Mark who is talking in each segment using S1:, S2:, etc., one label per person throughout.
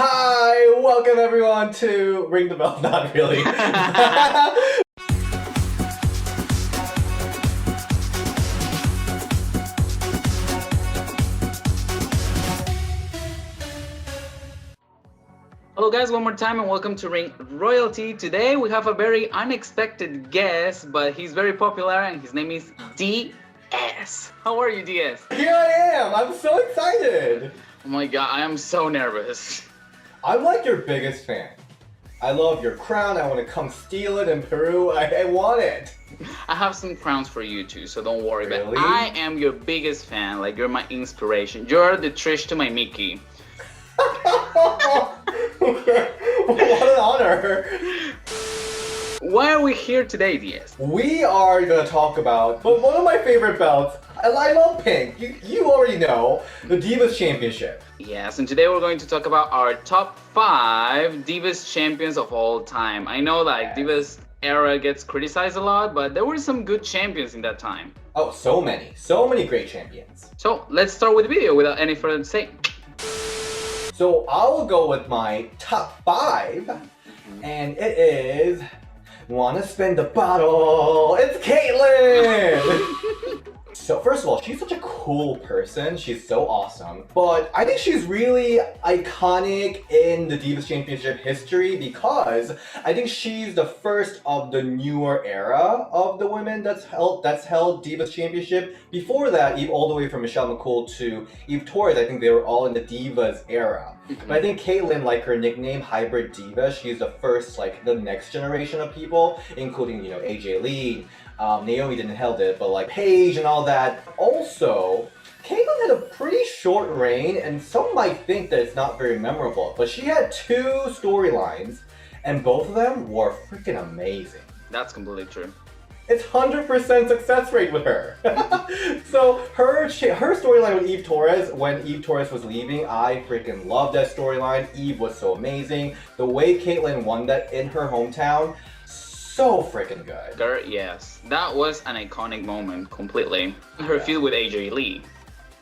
S1: Hi, welcome everyone to Ring the Bell. Not really.
S2: Hello guys, one more time and welcome to Ring Royalty. Today we have a very unexpected guest, but he's very popular and his name is DS. How are you, DS?
S1: Here I am. I'm so excited.
S2: Oh my god, I am so nervous.
S1: I'm like your biggest fan. I love your crown. I want to come steal it in Peru. I want it.
S2: I have some crowns for you too, so don't worry.
S1: Really?
S2: But I am your biggest fan. Like, you're my inspiration. You're the Trish to my Mickey.
S1: What an honor.
S2: Why are we here today, DS?
S1: We are going to talk about one of my favorite belts. I love pink. You already know. The Divas Championship.
S2: Yes, and today we're going to talk about our top 5 Divas champions of all time. I know that Divas era gets criticized a lot, but there were some good champions in that time.
S1: Oh, so many. So many great champions.
S2: So let's start with the video without any further say.
S1: So I will go with my top 5, and it is Wanna Spin the Bottle. It's Caitlyn! So first of all, she's such a cool person. She's so awesome. But I think she's really iconic in the Divas Championship history because I think she's the first of the newer era of the women that's held Divas Championship. Before that, all the way from Michelle McCool to Eve Torres, I think they were all in the Divas era. But I think Caitlyn, like her nickname, Hybrid Diva, she's the first, like the next generation of people, including, AJ Lee. Naomi didn't held it, but like Paige and all that. Also, Caitlyn had a pretty short reign, and some might think that it's not very memorable, but she had 2 storylines, and both of them were freaking amazing.
S2: That's completely true.
S1: It's 100% success rate with her. So her storyline with Eve Torres, when Eve Torres was leaving, I freaking loved that storyline. Eve was so amazing. The way Caitlyn won that in her hometown, so freaking good.
S2: Girl, yes. That was an iconic moment, completely. Her feud with AJ Lee.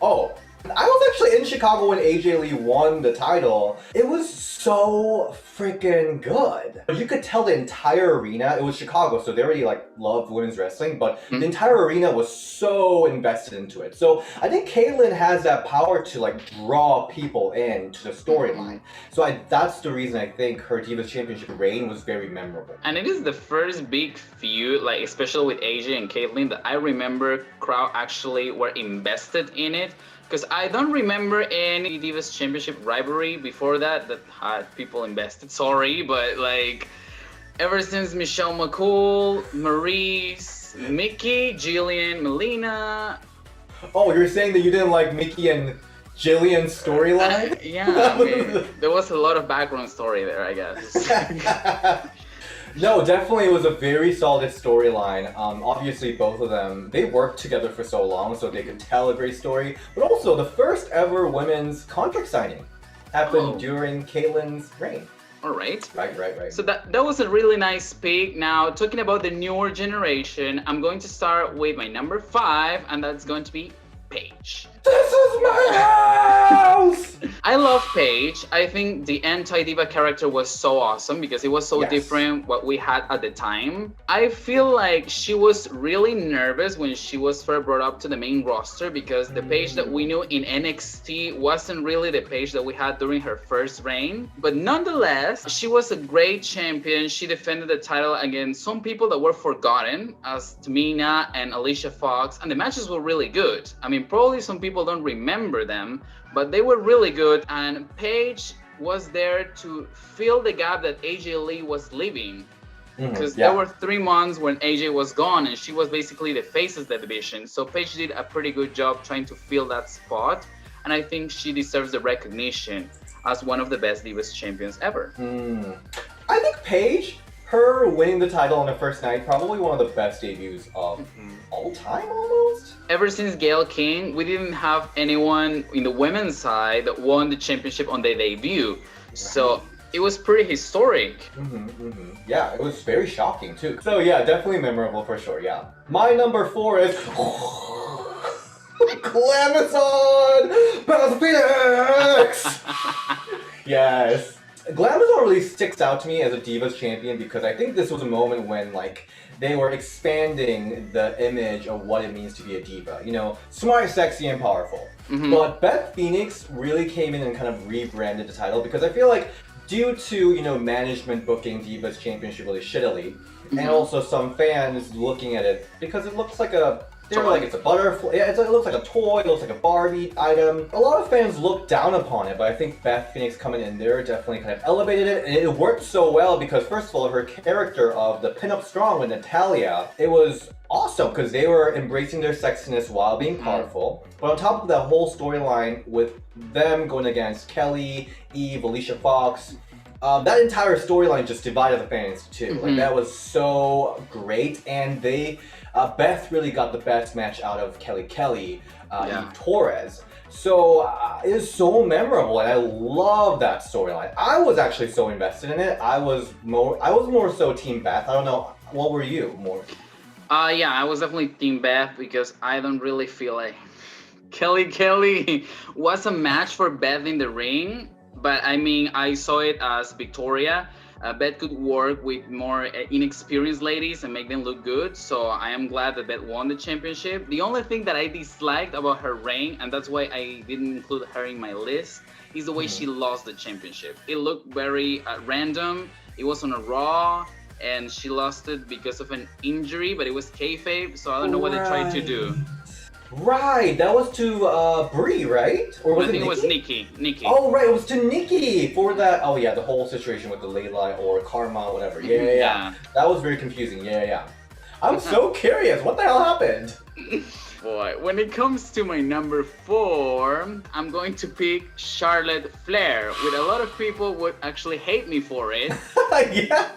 S1: Oh, I was actually in Chicago when AJ Lee won the title. It was so freaking good. You could tell the entire arena, it was Chicago, so they already loved women's wrestling, but the entire arena was so invested into it. So I think Caitlyn has that power to draw people in to the storyline. So that's the reason I think her Divas Championship reign was very memorable.
S2: And it is the first big feud, especially with AJ and Caitlyn, that I remember crowd actually were invested in it. Because I don't remember any Divas Championship rivalry before that had people invested. Sorry, but ever since Michelle McCool, Maryse, Mickey, Jillian, Melina.
S1: Oh, you're saying that you didn't like Mickey and Jillian's storyline?
S2: Yeah, I mean, there was a lot of background story there, I guess.
S1: No, definitely it was a very solid storyline. Obviously both of them, they worked together for so long so they could tell a great story. But also the first ever women's contract signing happened during Caitlyn's reign.
S2: Alright.
S1: Right.
S2: So that was a really nice pick. Now, talking about the newer generation, I'm going to start with my number 5, and that's going to be Paige.
S1: This is my house!
S2: I love Paige. I think the anti-diva character was so awesome because it was so different what we had at the time. I feel like she was really nervous when she was first brought up to the main roster because the Paige that we knew in NXT wasn't really the Paige that we had during her first reign. But nonetheless, she was a great champion. She defended the title against some people that were forgotten, as Tamina and Alicia Fox, and the matches were really good. I mean, probably some people don't remember them, but they were really good, and Paige was there to fill the gap that AJ Lee was leaving. Because there were 3 months when AJ was gone, and she was basically the face of the division. So Paige did a pretty good job trying to fill that spot, and I think she deserves the recognition as one of the best Divas champions ever.
S1: I think Paige, her winning the title on her first night, probably one of the best debuts of all time almost.
S2: Ever since Gail King, we didn't have anyone in the women's side that won the championship on their debut. So it was pretty historic.
S1: Yeah, it was very shocking too. So yeah, definitely memorable for sure, yeah. My number 4 is Glamazon! Phoenix! Yes. Glamazon really sticks out to me as a Divas champion because I think this was a moment when like they were expanding the image of what it means to be a diva. You know, smart, sexy, and powerful. But Beth Phoenix really came in and kind of rebranded the title because I feel like due to, you know, management booking Divas Championship really shittily, and also some fans looking at it because it looks like they were like, it's a butterfly. Yeah, it looks like a toy. It looks like a Barbie item. A lot of fans look down upon it, but I think Beth Phoenix coming in there definitely kind of elevated it, and it worked so well because first of all, her character of the pinup strong with Natalia, it was awesome because they were embracing their sexiness while being powerful. But on top of that whole storyline with them going against Kelly, Eve, Alicia Fox. That entire storyline just divided the fans too. Like that was so great, and Beth really got the best match out of Eve Torres. So it is so memorable, and I love that storyline. I was actually so invested in it. I was more so Team Beth. I don't know. What were you more?
S2: Yeah, I was definitely Team Beth because I don't really feel like Kelly was a match for Beth in the ring. But I mean, I saw it as Victoria. Beth could work with more inexperienced ladies and make them look good. So I am glad that Beth won the championship. The only thing that I disliked about her reign, and that's why I didn't include her in my list, is the way she lost the championship. It looked very random. It was on a Raw, and she lost it because of an injury, but it was kayfabe, so I don't know what they tried to do.
S1: Right, that was to Brie, right? Or was
S2: I think it was Nikki.
S1: Oh, right, it was to Nikki for that. Oh, yeah, the whole situation with the Layla or Karma, whatever. Yeah. That was very confusing. Yeah. I'm so curious. What the hell happened?
S2: Boy, when it comes to my number 4, I'm going to pick Charlotte Flair, which a lot of people would actually hate me for it.
S1: Yeah.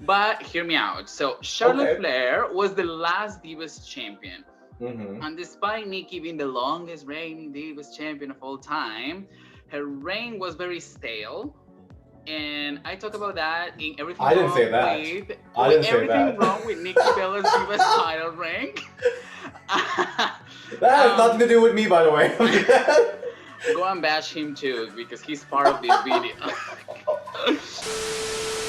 S2: But hear me out. So Charlotte Flair was the last Divas champion. And despite Nikki being the longest reigning Divas champion of all time, her reign was very stale. And I talk about that in everything
S1: I didn't say that.
S2: Everything wrong with Nikki Bella's Divas title reign.
S1: That has nothing to do with me, by the way.
S2: Go and bash him too, because he's part of this video.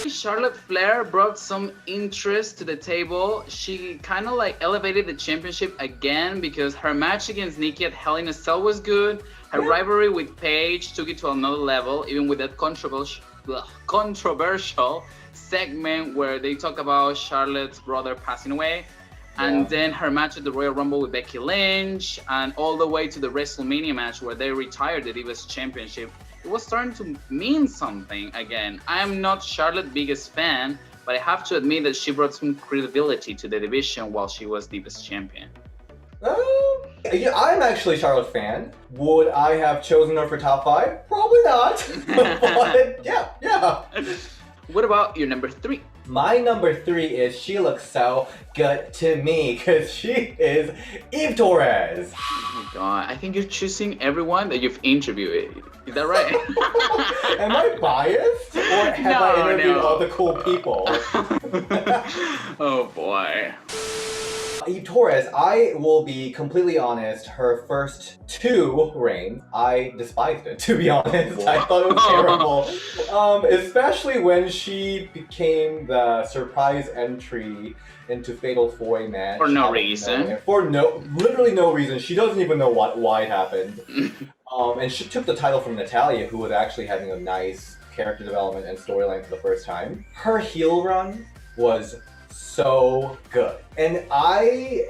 S2: Charlotte Flair brought some interest to the table. She kind of like elevated the championship again because her match against Nikki at Hell in a Cell was good. Her rivalry with Paige took it to another level, even with that controversial segment where they talk about Charlotte's brother passing away. And then her match at the Royal Rumble with Becky Lynch, and all the way to the WrestleMania match where they retired the Divas Championship. It was starting to mean something again. I am not Charlotte's biggest fan, but I have to admit that she brought some credibility to the division while she was Divas Champion.
S1: Yeah, I'm actually a Charlotte fan. Would I have chosen her for top 5? Probably not. But yeah.
S2: What about your number 3?
S1: My number 3 is she looks so good to me because she is Eve Torres.
S2: Oh my god, I think you're choosing everyone that you've interviewed. Is that right?
S1: Am I biased? Or have I interviewed all the cool people?
S2: Oh boy.
S1: Eve Torres, I will be completely honest, her first 2 reigns, I despised it, to be honest. I thought it was terrible. Especially when she became the surprise entry into Fatal 4-Way match.
S2: For no reason.
S1: Literally no reason. She doesn't even know why it happened. And she took the title from Natalia, who was actually having a nice character development and storyline for the first time. Her heel run was so good, and I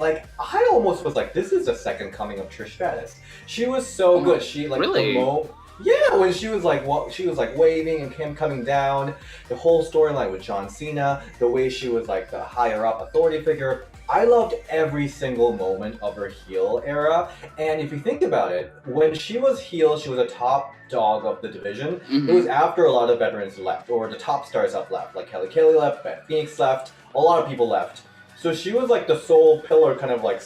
S1: almost was like, this is a second coming of Trish Stratus. She was so good. She like
S2: really?
S1: When she was like waving and him coming down, the whole storyline with John Cena, the way she was like the higher up authority figure. I loved every single moment of her heel era, and if you think about it, when she was heel, she was a top dog of the division. It was after a lot of veterans left, or the top stars have left, like Kelly left, Beth Phoenix left, a lot of people left. So she was like the sole pillar, kind of like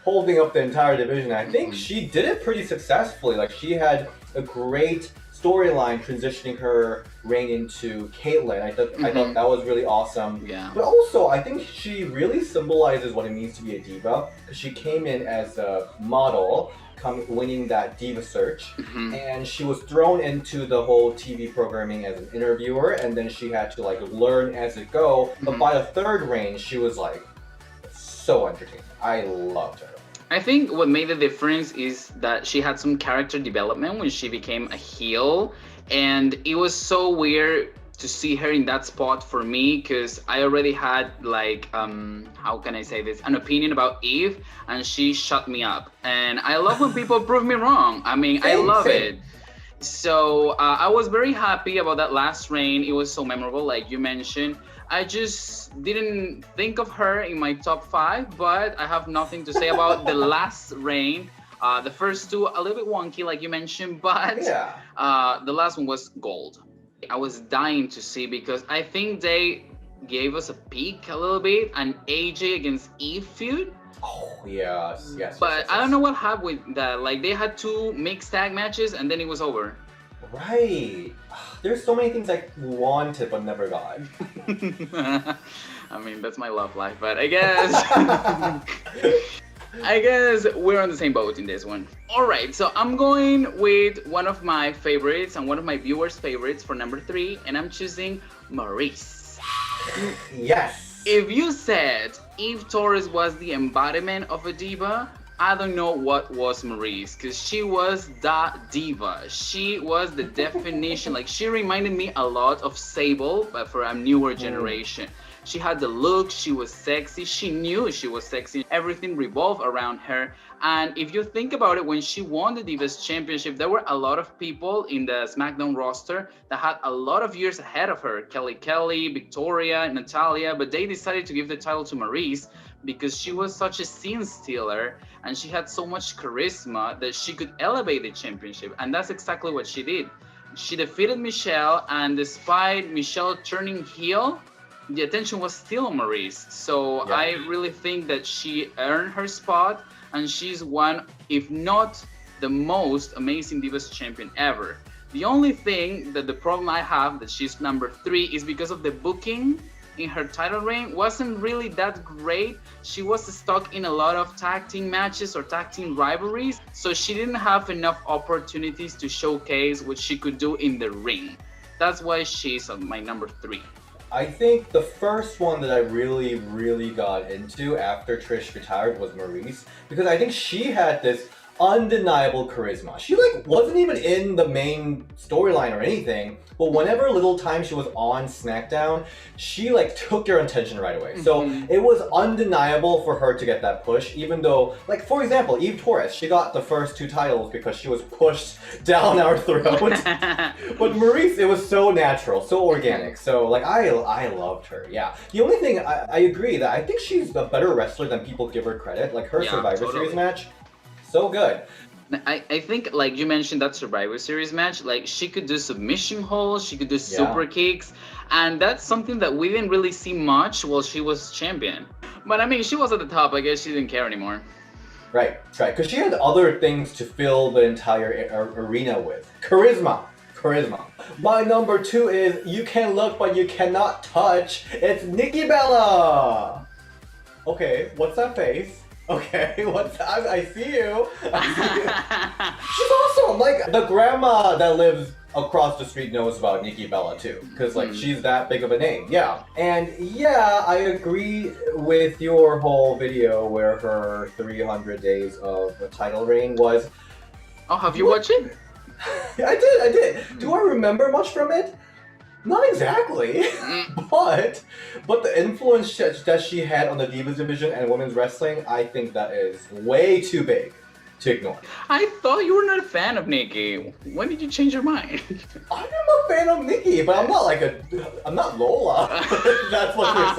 S1: holding up the entire division. I think she did it pretty successfully. Like she had a great storyline transitioning her reign into Caitlyn. I thought that was really awesome.
S2: Yeah.
S1: But also, I think she really symbolizes what it means to be a diva because she came in as a model, winning that diva search, and she was thrown into the whole TV programming as an interviewer, and then she had to like learn as it go. But by the third reign, she was like so entertaining. I loved her.
S2: I think what made the difference is that she had some character development when she became a heel, and it was so weird to see her in that spot for me because I already had like how can I say this, an opinion about Eve, and she shut me up. And I love when people prove me wrong. I mean, I love it. So I was very happy about that last reign. It was so memorable, like you mentioned. I just didn't think of her in my top 5, but I have nothing to say about the last reign. The first two a little bit wonky, like you mentioned, but the last one was gold. I was dying to see because I think they gave us a peek a little bit, an AJ against Eve feud.
S1: Oh yes.
S2: But I don't know what happened with that. Like they had 2 mixed tag matches and then it was over.
S1: Right. There's so many things I wanted but never got.
S2: I mean, that's my love life, but I guess I guess we're on the same boat in this one. All right, so I'm going with one of my favorites and one of my viewers' favorites for number 3, and I'm choosing Maryse.
S1: Yes.
S2: If you said Eve Torres was the embodiment of a diva, I don't know what was Maryse, because she was the diva. She was the definition. Like, she reminded me a lot of Sable, but for a newer generation. She had the look, she was sexy, she knew she was sexy, everything revolved around her. And if you think about it, when she won the Divas Championship, there were a lot of people in the SmackDown roster that had a lot of years ahead of her. Kelly, Victoria, Natalia, but they decided to give the title to Maryse because she was such a scene stealer and she had so much charisma that she could elevate the championship. And that's exactly what she did. She defeated Michelle, and despite Michelle turning heel, the attention was still on Maryse. So I really think that she earned her spot, and she's one, if not the most amazing Divas champion ever. The only thing that the problem I have that she's number 3 is because of the booking in her title reign wasn't really that great. She was stuck in a lot of tag team matches or tag team rivalries, so she didn't have enough opportunities to showcase what she could do in the ring. That's why she's on my number 3.
S1: I think the first one that I really got into after Trish retired was Maryse, because I think she had this undeniable charisma. She like wasn't even in the main storyline or anything, but whenever little time she was on SmackDown, she like took your attention right away. So it was undeniable for her to get that push, even though, like, for example, Eve Torres, she got the first 2 titles because she was pushed down our throat. But Maryse, it was so natural, so organic. So like I loved her. Yeah. The only thing I agree that I think she's a better wrestler than people give her credit. Like her Survivor Series match, so good.
S2: I think, like you mentioned, that Survivor Series match, like she could do submission holds, she could do super kicks, and that's something that we didn't really see much while she was champion. But I mean, she was at the top, I guess she didn't care anymore.
S1: Right, because she had other things to fill the entire arena with. Charisma. My number 2 is you can look but you cannot touch. It's Nikki Bella. Okay, what's that face? Okay, I see you. She's awesome. Like, the grandma that lives across the street knows about Nikki Bella too, because like she's that big of a name. Yeah. And yeah, I agree with your whole video where her 300 days of the title reign was.
S2: Oh, have you watched it?
S1: I did. Do I remember much from it? Not exactly, but the influence that she had on the Divas division and women's wrestling, I think that is way too big to ignore.
S2: I thought you were not a fan of Nikki. When did you change your mind?
S1: I am a fan of Nikki, but I'm not Lola. That's what you're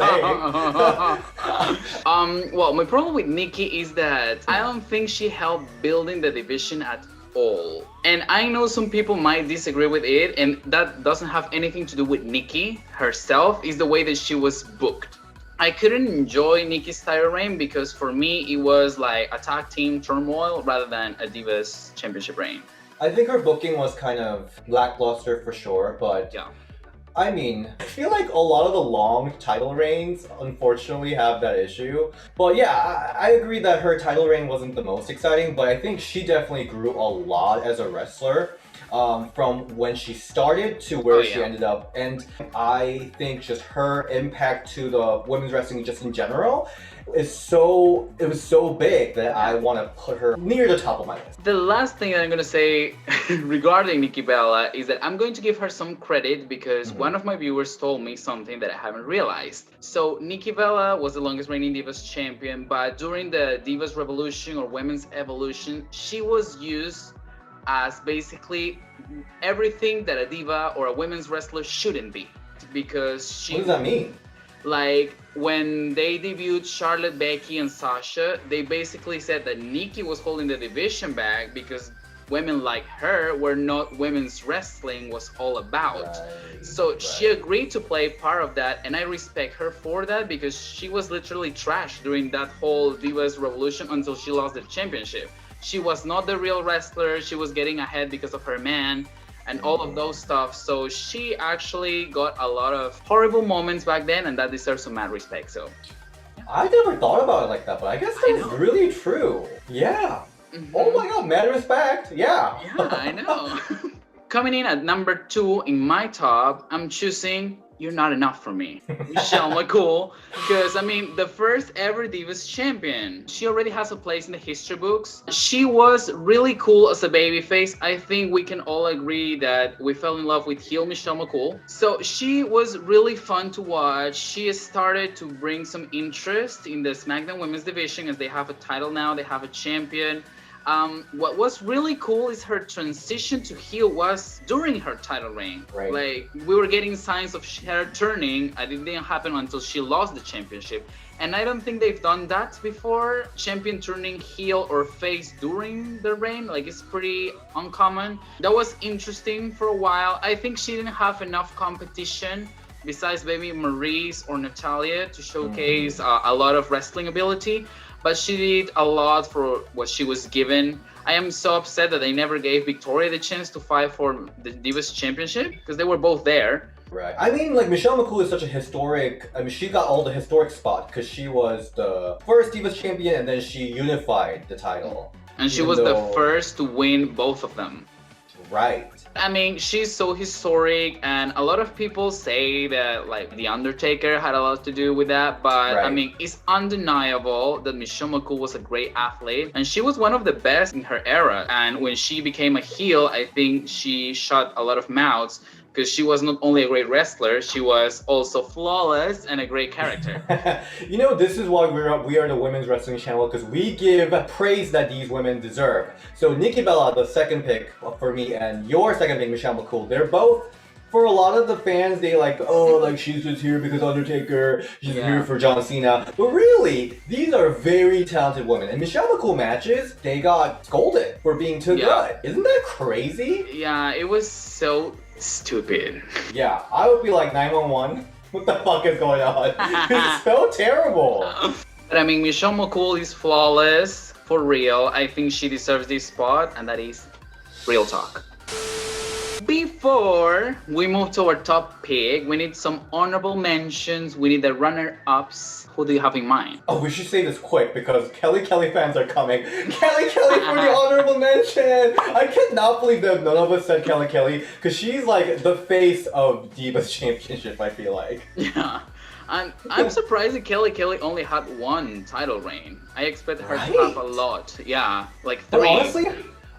S1: saying.
S2: Well, my problem with Nikki is that I don't think she helped building the division at all. And I know some people might disagree with it, and that doesn't have anything to do with Nikki herself, is the way that she was booked. I couldn't enjoy Nikki's title reign because for me it was like a tag team turmoil rather than a Divas championship reign.
S1: I think her booking was kind of lackluster for sure, but
S2: Yeah.
S1: I mean, I feel like a lot of the long title reigns unfortunately have that issue. But yeah, I agree that her title reign wasn't the most exciting, but I think she definitely grew a lot as a wrestler. From when she started to where she ended up, and I think just her impact to the women's wrestling just in general it was so big that I want to put her near the top of my list.
S2: The last thing that I'm gonna say regarding Nikki Bella is that I'm going to give her some credit because one of my viewers told me something that I haven't realized. So Nikki Bella was the longest reigning Divas champion, but during the Divas Revolution or Women's Evolution, she was used as basically everything that a diva or a women's wrestler shouldn't be, because she.
S1: What does that mean?
S2: Like when they debuted Charlotte, Becky, and Sasha, they basically said that Nikki was holding the division back because women like her were not women's wrestling was all about. So she agreed to play part of that, and I respect her for that because she was literally trashed during that whole Divas Revolution until she lost the championship. She was not the real wrestler. She was getting ahead because of her man and all of those stuff. So she actually got a lot of horrible moments back then, and that deserves some mad respect. So
S1: I never thought about it like that, but I guess that's really true. Yeah. Oh my god, mad respect. Yeah.
S2: Yeah, I know. Coming in at number 2 in my top, I'm choosing You're Not Enough for Me, Michelle McCool, because I mean, the first ever Divas champion. She already has a place in the history books. She was really cool as a babyface. I think we can all agree that we fell in love with heel Michelle McCool. So she was really fun to watch. She started to bring some interest in the SmackDown Women's Division as they have a title now, they have a champion. What was really cool is her transition to heel was during her title reign. Like we were getting signs of her turning, and it didn't happen until she lost the championship. And I don't think they've done that before. Champion turning heel or face during the reign, like it's pretty uncommon. That was interesting for a while. I think she didn't have enough competition besides maybe Maryse or Natalya to showcase a lot of wrestling ability. But she did a lot for what she was given. I am so upset that they never gave Victoria the chance to fight for the Divas Championship because they were both there.
S1: Right. I mean, like, Michelle McCool is such a historic... I mean, she got all the historic spots because she was the first Divas champion and then she unified the title.
S2: And she was the first to win both of them.
S1: Right.
S2: I mean, she's so historic, and a lot of people say that, like, The Undertaker had a lot to do with that, but, I mean, it's undeniable that Michelle McCool was a great athlete, and she was one of the best in her era, and when she became a heel, I think she shut a lot of mouths, because she was not only a great wrestler, she was also flawless and a great character.
S1: You know, this is why we are the women's wrestling channel, because we give praise that these women deserve. So Nikki Bella, the second pick for me, and your second pick, Michelle McCool, they're both, for a lot of the fans, they like, oh, like she's just here because Undertaker, she's here for John Cena. But really, these are very talented women. And Michelle McCool matches, they got scolded for being too good. Isn't that crazy?
S2: Yeah, it was so stupid.
S1: Yeah, I would be like 911. What the fuck is going on? It's so terrible.
S2: But I mean, Michelle McCool is flawless for real. I think she deserves this spot, and that is real talk. Before we move to our top pick, we need some honorable mentions. We need the runner-ups. Who do you have in mind?
S1: Oh, we should say this quick because Kelly fans are coming. Kelly for the honorable mention! I cannot believe that none of us said Kelly because she's like the face of Divas Championship, I feel like.
S2: Yeah. I'm surprised that Kelly only had one title reign. I expected her to have a lot. Yeah, like 3.
S1: But honestly,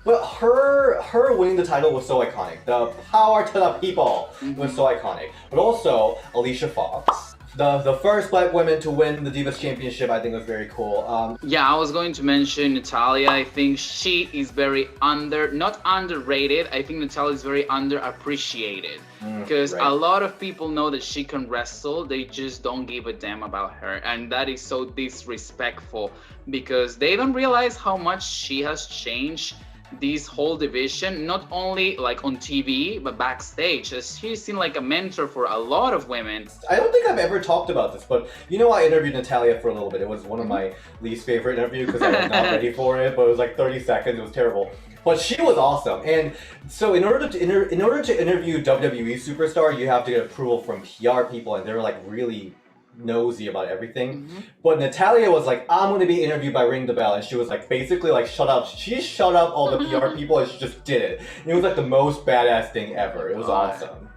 S1: but her winning the title was so iconic. The power to the people was so iconic. But also, Alicia Fox. The first black woman to win the Divas Championship, I think was very cool.
S2: Yeah, I was going to mention Natalya. I think she is very not underrated. I think Natalya is very underappreciated. Because a lot of people know that she can wrestle, they just don't give a damn about her. And that is so disrespectful because they don't realize how much she has changed this whole division, not only like on TV, but backstage. As she's seen like a mentor for a lot of women.
S1: I don't think I've ever talked about this, but you know, I interviewed Natalia for a little bit. It was one of my least favorite interviews because I was not ready for it, but it was like 30 seconds. It was terrible. But she was awesome, and so in order to interview WWE superstar, you have to get approval from PR people, and they're like really nosy about everything. But Natalia was like, I'm going to be interviewed by Ring the Bell, and she was like basically like shut up. She shut up all the PR people, and she just did it. And it was like the most badass thing ever. It was awesome.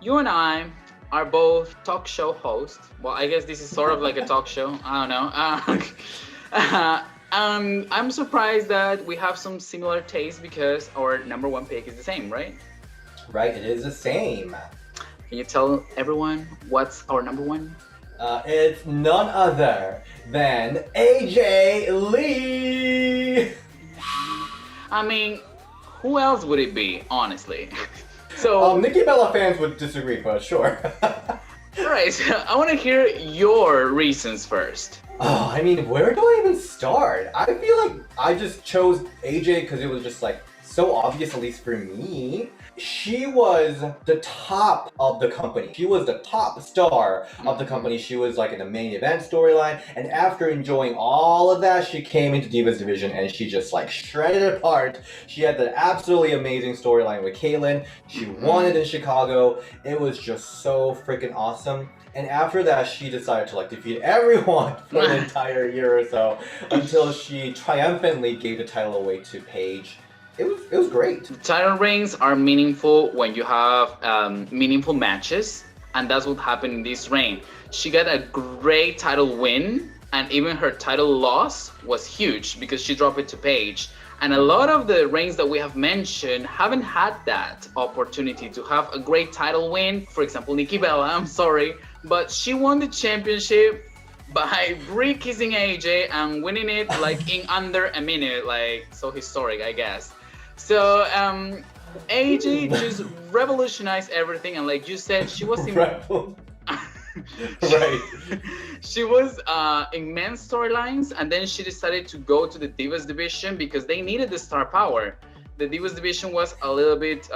S2: You and I are both talk show hosts. Well, I guess this is sort of like a talk show. I don't know. I'm surprised that we have some similar tastes because our number one pick is the same, right?
S1: Right, it is the same.
S2: Can you tell everyone what's our number one?
S1: It's none other than AJ Lee.
S2: I mean, who else would it be, honestly? So
S1: Nikki Bella fans would disagree, but sure.
S2: Alright, so I want to hear your reasons first.
S1: Oh, I mean, where do I even start? I feel like I just chose AJ because it was just like so obvious, at least for me. She was the top of the company. She was the top star of the company. She was like in the main event storyline. And after enjoying all of that, she came into Divas division and she just like shredded it apart. She had the absolutely amazing storyline with Kaitlyn. She won it in Chicago. It was just so freaking awesome. And after that, she decided to like defeat everyone for an entire year or so until she triumphantly gave the title away to Paige. It was great.
S2: Title reigns are meaningful when you have meaningful matches, and that's what happened in this reign. She got a great title win, and even her title loss was huge because she dropped it to Paige. And a lot of the reigns that we have mentioned haven't had that opportunity to have a great title win. For example, Nikki Bella, I'm sorry, but she won the championship by kissing AJ and winning it like in under a minute, like so historic, I guess. So AJ just revolutionized everything, and like you said, she was in
S1: right.
S2: She was in men's storylines, and then she decided to go to the Divas division because they needed the star power. The Divas division was a little bit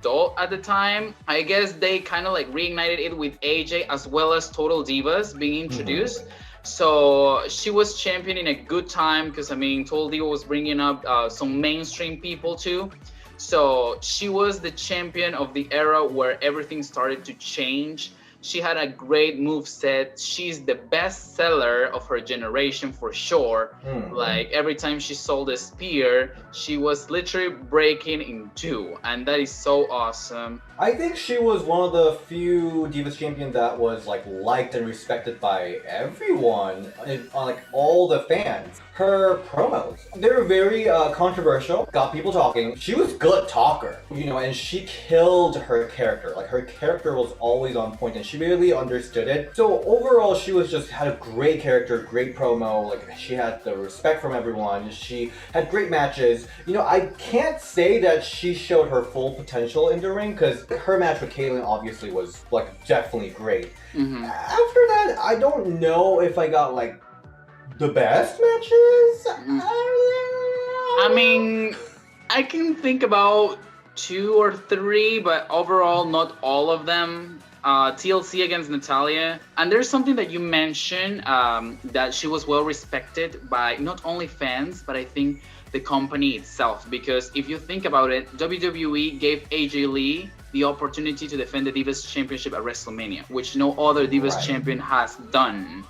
S2: dull at the time. I guess they kind of like reignited it with AJ as well as Total Divas being introduced. So she was champion in a good time because I mean Total Diva was bringing up some mainstream people too. So she was the champion of the era where everything started to change. She had a great move set. She's the best seller of her generation for sure. Like every time she sold a spear, she was literally breaking in two, and that is so awesome.
S1: I think she was one of the few Divas champions that was like liked and respected by everyone, like all the fans. Her promos, they were very controversial, got people talking. She was a good talker, you know, and she killed her character. Like her character was always on point, and she really understood it. So overall, she was just had a great character, great promo. Like she had the respect from everyone. She had great matches. You know, I can't say that she showed her full potential in the ring because her match with Kaitlyn obviously was like definitely great. After that, I don't know if I got like the best matches.
S2: I mean, I can think about 2 or 3, but overall not all of them. TLC against Natalia, and there's something that you mentioned that she was well respected by not only fans, but I think the company itself, because if you think about it, WWE gave AJ Lee the opportunity to defend the Divas Championship at WrestleMania, which no other Divas champion has done.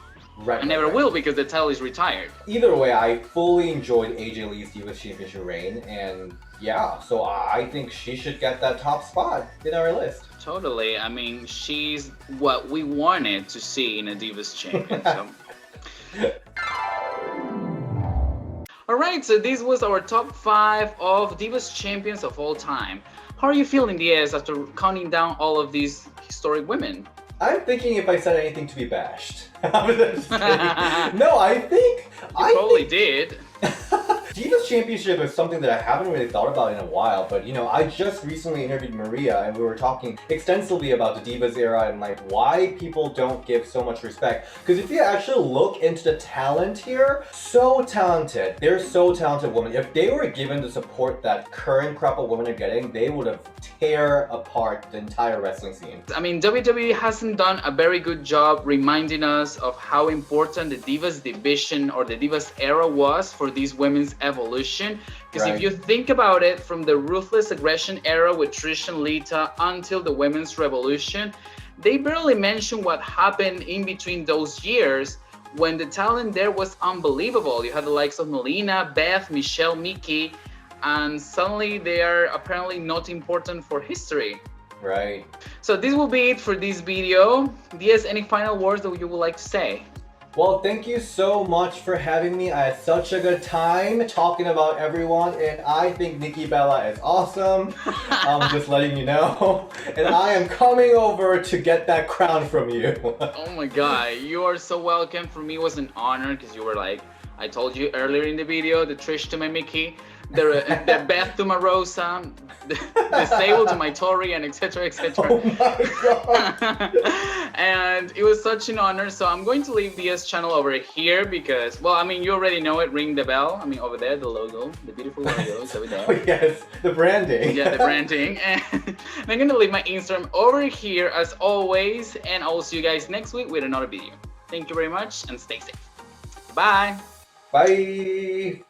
S2: And never will because the title is retired.
S1: Either way, I fully enjoyed AJ Lee's Divas Championship reign, and yeah, so I think she should get that top spot in our list.
S2: Totally. I mean, she's what we wanted to see in a Divas champion. So. Alright, so this was our top 5 of Divas champions of all time. How are you feeling, Diaz, after counting down all of these historic women?
S1: I'm thinking if I said anything to be bashed. No, I think...
S2: You probably did.
S1: Divas Championship is something that I haven't really thought about in a while, but you know, I just recently interviewed Maria and we were talking extensively about the Divas era and like why people don't give so much respect. Because if you actually look into the talent here, so talented. They're so talented women. If they were given the support that current crop of women are getting, they would have tear apart the entire wrestling scene.
S2: I mean, WWE hasn't done a very good job reminding us of how important the Divas division or the Divas era was for these women's evolution. Because if you think about it, from the Ruthless Aggression era with Trish and Lita until the Women's Revolution, they barely mention what happened in between those years when the talent there was unbelievable. You had the likes of Melina, Beth, Michelle, Mickey, and suddenly they are apparently not important for history.
S1: Right.
S2: So this will be it for this video. Diaz, any final words that you would like to say?
S1: Well, thank you so much for having me. I had such a good time talking about everyone, and I think Nikki Bella is awesome. I'm just letting you know. And I am coming over to get that crown from you.
S2: Oh my god, you are so welcome. For me, it was an honor because you were like, I told you earlier in the video, the Trish to my Mickey, the Beth to my Rosa, the Sable to my Tori, and etc. etc.
S1: Oh my god.
S2: And it was such an honor. So I'm going to leave Diaz channel over here because, well, I mean, you already know it. Ring the bell. I mean, over there, the logo, the beautiful logo is over there.
S1: Oh yes, the branding.
S2: Yeah, the branding. And I'm going to leave my Instagram over here as always. And I will see you guys next week with another video. Thank you very much and stay safe. Bye.
S1: Bye.